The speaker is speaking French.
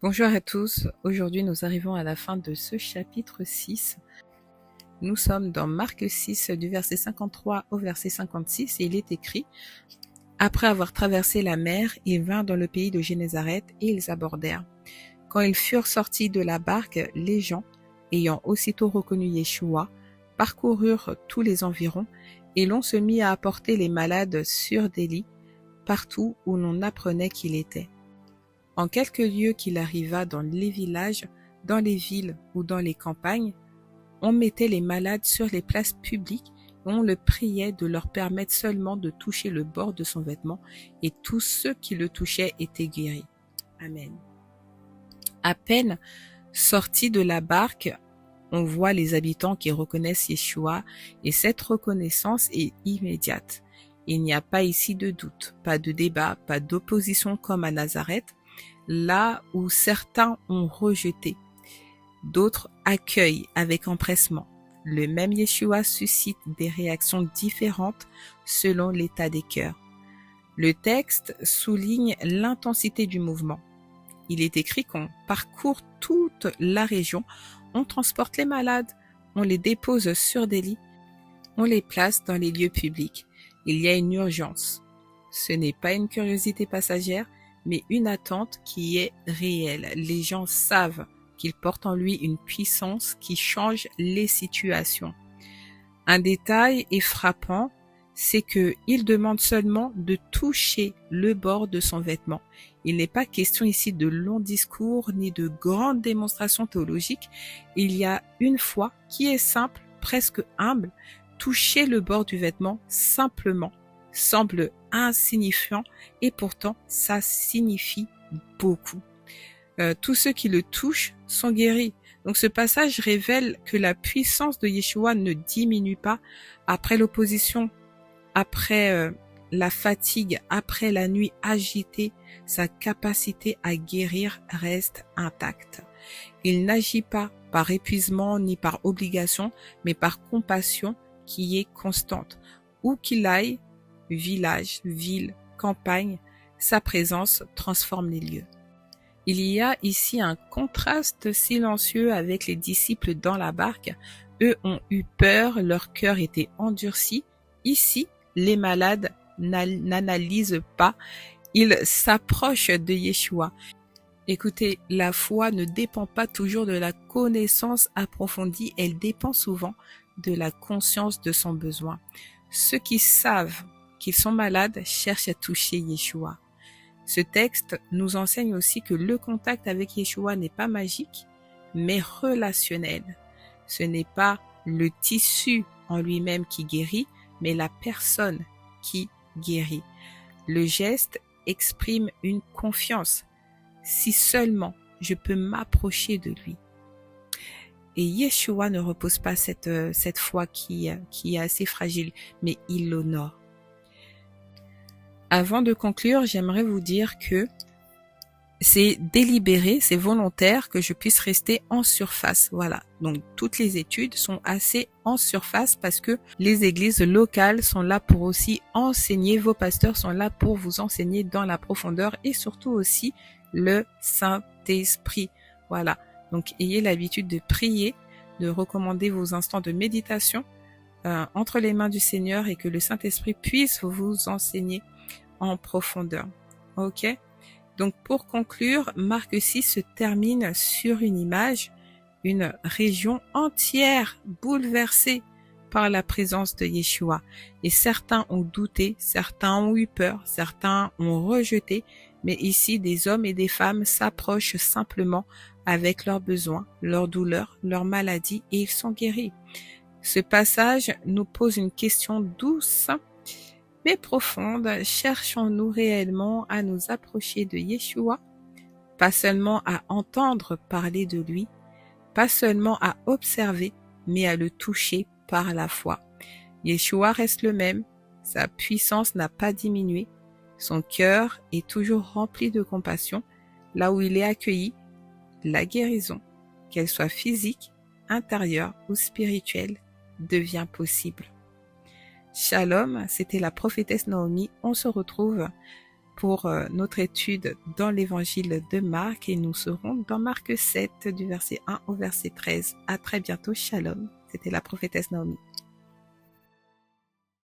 Bonjour à tous, aujourd'hui nous arrivons à la fin de ce chapitre 6. Nous sommes dans Marc 6 du verset 53 au verset 56 et il est écrit « Après avoir traversé la mer, ils vinrent dans le pays de Génézareth et ils abordèrent. Quand ils furent sortis de la barque, les gens, ayant aussitôt reconnu Yeshua, parcoururent tous les environs et l'on se mit à apporter les malades sur des lits, partout où l'on apprenait qu'il était. En quelques lieux qu'il arriva dans les villages, dans les villes ou dans les campagnes, on mettait les malades sur les places publiques et on le priait de leur permettre seulement de toucher le bord de son vêtement et tous ceux qui le touchaient étaient guéris. Amen. À peine sortis de la barque, on voit les habitants qui reconnaissent Yeshua et cette reconnaissance est immédiate. Il n'y a pas ici de doute, pas de débat, pas d'opposition comme à Nazareth, là où certains ont rejeté. D'autres accueillent avec empressement. Le même Yeshua suscite des réactions différentes selon l'état des cœurs. Le texte souligne l'intensité du mouvement. Il est écrit qu'on parcourt toute la région, on transporte les malades, on les dépose sur des lits, on les place dans les lieux publics. Il y a une urgence. Ce n'est pas une curiosité passagère, mais une attente qui est réelle. Les gens savent qu'il porte en lui une puissance qui change les situations. Un détail est frappant, c'est qu'il demande seulement de toucher le bord de son vêtement. Il n'est pas question ici de longs discours ni de grandes démonstrations théologiques. Il y a une foi qui est simple, presque humble. Toucher le bord du vêtement simplement semble insignifiant et pourtant ça signifie beaucoup. Tous ceux qui le touchent sont guéris. Donc ce passage révèle que la puissance de Yeshua ne diminue pas après l'opposition, après la fatigue, après la nuit agitée, sa capacité à guérir reste intacte. Il n'agit pas par épuisement ni par obligation, mais par compassion qui est constante. Où qu'il aille, village, ville, campagne, sa présence transforme les lieux. Il y a ici un contraste silencieux avec les disciples dans la barque. Eux ont eu peur, leur cœur était endurci. Ici, les malades n'analysent pas, ils s'approchent de Yeshua. Écoutez, la foi ne dépend pas toujours de la connaissance approfondie, elle dépend souvent de la conscience de son besoin. Ceux qui savent qu'ils sont malades cherchent à toucher Yeshua. Ce texte nous enseigne aussi que le contact avec Yeshua n'est pas magique, mais relationnel. Ce n'est pas le tissu en lui-même qui guérit, mais la personne qui guérit. Le geste exprime une confiance. Si seulement je peux m'approcher de lui. Et Yeshua ne repose pas cette foi qui est assez fragile, mais il l'honore. Avant de conclure, j'aimerais vous dire que c'est délibéré, c'est volontaire que je puisse rester en surface. Voilà. Donc, toutes les études sont assez en surface parce que les églises locales sont là pour aussi enseigner, vos pasteurs sont là pour vous enseigner dans la profondeur et surtout aussi le Saint-Esprit. Voilà. Donc, ayez l'habitude de prier, de recommander vos instants de méditation entre les mains du Seigneur et que le Saint-Esprit puisse vous enseigner en profondeur. Ok? Donc pour conclure, Marc 6 se termine sur une image, une région entière bouleversée par la présence de Yeshua. Et certains ont douté, certains ont eu peur, certains ont rejeté, mais ici des hommes et des femmes s'approchent simplement avec leurs besoins, leurs douleurs, leurs maladies et ils sont guéris. Ce passage nous pose une question douce mais profonde. Cherchons-nous réellement à nous approcher de Yeshua, pas seulement à entendre parler de lui, pas seulement à observer, mais à le toucher par la foi. Yeshua reste le même, sa puissance n'a pas diminué, son cœur est toujours rempli de compassion. Là où il est accueilli, la guérison, qu'elle soit physique, intérieure ou spirituelle, devient possible. Shalom, c'était la prophétesse Naomi. On se retrouve pour notre étude dans l'évangile de Marc et nous serons dans Marc 7 du verset 1 au verset 13. À très bientôt, shalom. C'était la prophétesse Naomi.